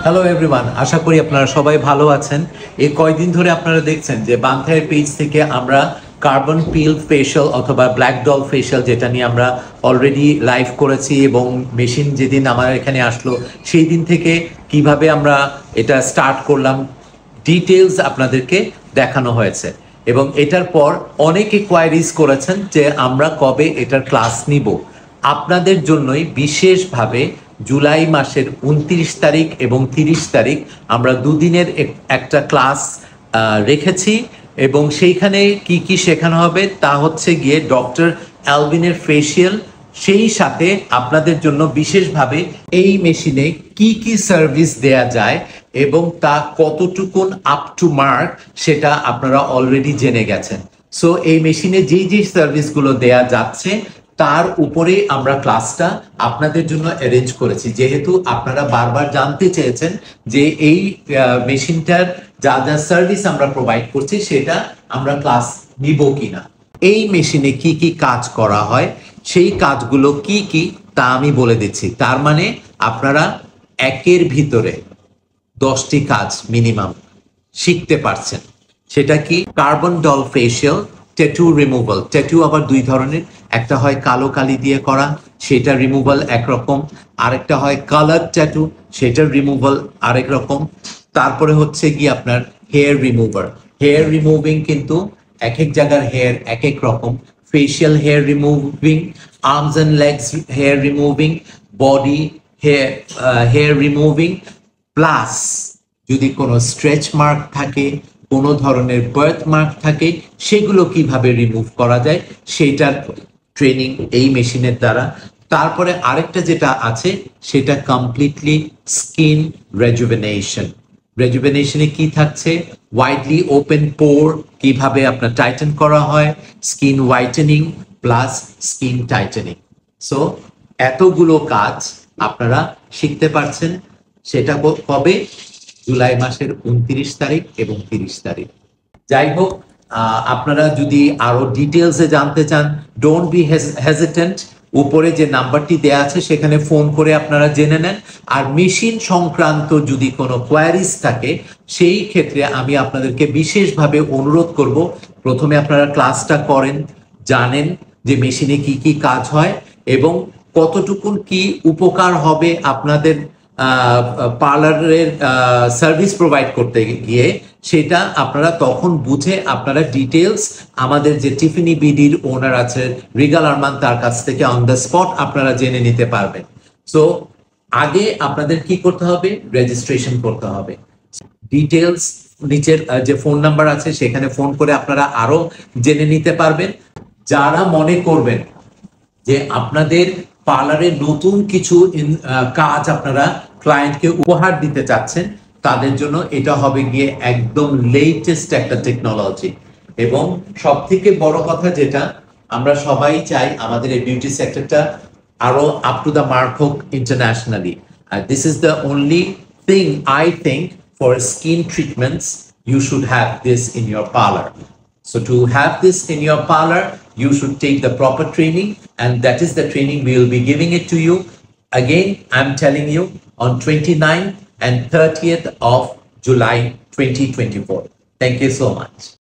Hello everyone, আশা করি আপনারা সবাই ভালো আছেন। এই কয়দিন ধরে আপনারা দেখছেন যে বান্থায়ের পেজ থেকে আমরা কার্বন পিল ফেশিয়াল অথবা ব্ল্যাক ডল ফেশিয়াল, যেটা নিয়ে আমরা অলরেডি লাইভ করেছি এবং মেশিন যেদিন আমার এখানে আসলো সেই দিন থেকে কিভাবে আমরা এটা স্টার্ট করলাম ডিটেলস আপনাদেরকে দেখানো হয়েছে। এবং এটার পর অনেকে কোয়ারিজ করেছেন যে আমরা কবে এটার ক্লাস নিব। আপনাদের জন্যই বিশেষভাবে জুলাই মাসের 29 তারিখ এবং 30 তারিখ আমরা দুদিনের একটা ক্লাস রেখেছি এবং সেইখানে কি কি শেখানো হবে তা হচ্ছে গিয়ে ডক্টর অ্যালভিনের ফেশিয়াল, সেই সাথে আপনাদের জন্য বিশেষভাবে এই মেশিনে কি কি সার্ভিস দেয়া যায় এবং তা কতটুকুন আপ টু মার্ক সেটা আপনারা অলরেডি জেনে গেছেন। সো এই মেশিনে যেই যেই সার্ভিসগুলো দেয়া যাচ্ছে তার উপরে আমরা ক্লাসটা আপনাদের জন্য অ্যারেঞ্জ করেছি, যেহেতু আপনারা বারবার জানতে চেয়েছেন যে এই মেশিনটার যা যা সার্ভিস আমরা প্রোভাইড করছি সেটা আমরা ক্লাস নিব কিনা। এই মেশিনে কি কি কাজ করা হয় সেই কাজগুলো কি কি তা আমি বলে দিচ্ছি। তার মানে আপনারা একের ভিতরে 10টি কাজ মিনিমাম শিখতে পারছেন। সেটা কি? Carbon doll facial, tattoo removal. Tattoo আবার দুই ধরনের, একটা হয় কালো কালি দিয়ে করা, সেটা রিমুভাল একরকম, আরেকটা হয় কালার ট্যাটু, সেটার রিমুভাল আরেক রকম। তারপরে হচ্ছে কি আপনার হেয়ার রিমুভার। হেয়ার রিমুভিং কিন্তু এক এক জায়গার হেয়ার এক এক রকম। Facial hair removing, arms and legs hair removing, body hair removing, plus যদি কোনো স্ট্রেচ মার্ক থাকে, কোনো ধরনের বার্থ মার্ক থাকে, সেগুলো কিভাবে রিমুভ করা যায় সেটার ট্রেনিং এই মেশিনের দ্বারা। তারপরে আরেকটা যেটা আছে সেটা কমপ্লিটলি স্কিন রেজুভেনেশন। রেজুভেনেশনে কি থাকছে? ওয়াইডলি ওপেন পোর কিভাবে আপনার টাইটেন করা হয়, skin whitening plus skin tightening. So এতগুলো কাজ আপনারা শিখতে পারছেন। সেটা কবে? জুলাই মাসের 29 তারিখ এবং 30 তারিখ। যাই হোক, আপনারা যদি আরো ডিটেলসে জানতে চান, ডোন্ট বি হেজিটেন্ট। উপরে যে নাম্বারটি দেয়া আছে সেখানে ফোন করে আপনারা জেনে নেন। আর মেশিন সংক্রান্ত যদি কোনো কোয়ারিজ থাকে সেই ক্ষেত্রে আমি আপনাদেরকে বিশেষভাবে অনুরোধ করব, প্রথমে আপনারা ক্লাসটা করেন, জানেন যে মেশিনে কি কি কাজ হয় এবং কতটুকুন কি উপকার হবে আপনাদের পার্লারের সার্ভিস প্রোভাইড করতে গিয়ে, সেটা আপনারা তখন বুঝে আপনারা ডিটেলস আমাদের যে টিফিনি বিডির ওনার আছে রিগাল আরমান, তার কাছ থেকে অন দ্য স্পট আপনারা জেনে নিতে পারবেন। সো আগে আপনাদের কি করতে হবে? রেজিস্ট্রেশন করতে হবে। ডিটেলস নিচের যে ফোন নাম্বার আছে সেখানে ফোন করে আপনারা আরো জেনে নিতে পারবেন। যারা মনে করবেন যে আপনাদের পার্লারে নতুন কিছু কাজ আপনারা ক্লায়েন্টকে উপহার দিতে চাচ্ছেন, তাদের জন্য এটা হবে গিয়ে একদম লেটেস্ট একটা টেকনোলজি। এবং সব থেকে বড় কথা যেটা আমরা সবাই চাই, আমাদের এই বিউটি সেক্টরটা আরো আপ টু দ্য মার্ক হোক internationally. This is the only thing I think for skin treatments you should have this in your parlor. So to have this in your parlor, you should take the proper training, and that is the training we will be giving it to you. Again, I'm telling you, on 29th and 30th of July 2024. Thank you so much.